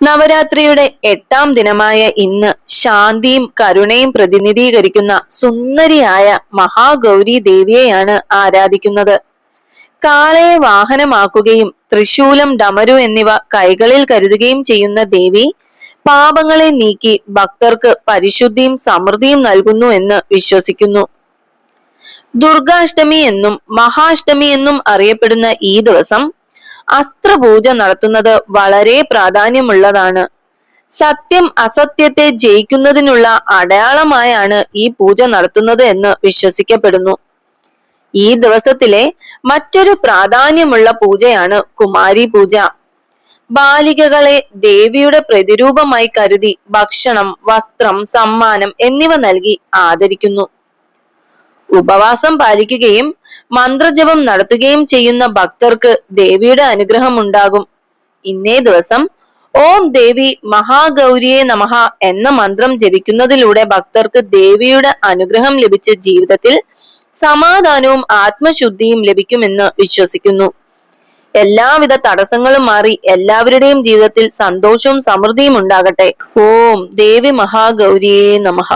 നവരാത്രിയുടെ 8ാം ദിനമായ ഇന്ന് ശാന്തിയും കരുണയും പ്രതിനിധീകരിക്കുന്ന സുന്ദരിയായ മഹാഗൗരി ദേവിയെയാണ് ആരാധിക്കുന്നത്. കാളയെ വാഹനമാക്കുകയും ത്രിശൂലം, ഡമരു എന്നിവ കൈകളിൽ കരുതുകയും ചെയ്യുന്ന ദേവി പാപങ്ങളെ നീക്കി ഭക്തർക്ക് പരിശുദ്ധിയും സമൃദ്ധിയും നൽകുന്നു എന്ന് വിശ്വസിക്കുന്നു. ദുർഗാഷ്ടമി എന്നും മഹാഷ്ടമി എന്നും അറിയപ്പെടുന്ന ഈ ദിവസം അസ്ത്രപൂജ നടത്തുന്നത് വളരെ പ്രാധാന്യമുള്ളതാണ്. സത്യം അസത്യത്തെ ജയിക്കുന്നതിനുള്ള അടയാളമായാണ് ഈ പൂജ നടത്തുന്നത് എന്ന് വിശ്വസിക്കപ്പെടുന്നു. ഈ ദിവസത്തിലെ മറ്റൊരു പ്രാധാന്യമുള്ള പൂജയാണ് കുമാരി പൂജ. ബാലികകളെ ദേവിയുടെ പ്രതിരൂപമായി കരുതി ഭക്ഷണം, വസ്ത്രം, സമ്മാനം എന്നിവ നൽകി ആദരിക്കുന്നു. ഉപവാസം പാലിക്കുകയും മന്ത്രജപം നടത്തുകയും ചെയ്യുന്ന ഭക്തർക്ക് ദേവിയുടെ അനുഗ്രഹം ഉണ്ടാകും. ഇന്നേ ദിവസം ഓം ദേവി മഹാഗൗരിയെ നമഃ എന്ന മന്ത്രം ജപിക്കുന്നതിലൂടെ ഭക്തർക്ക് ദേവിയുടെ അനുഗ്രഹം ലഭിച്ച് ജീവിതത്തിൽ സമാധാനവും ആത്മശുദ്ധിയും ലഭിക്കുമെന്ന് വിശ്വസിക്കുന്നു. എല്ലാവിധ തടസ്സങ്ങളും മാറി എല്ലാവരുടെയും ജീവിതത്തിൽ സന്തോഷവും സമൃദ്ധിയും ഉണ്ടാകട്ടെ. ഓം ദേവി മഹാഗൗരിയെ നമഃ.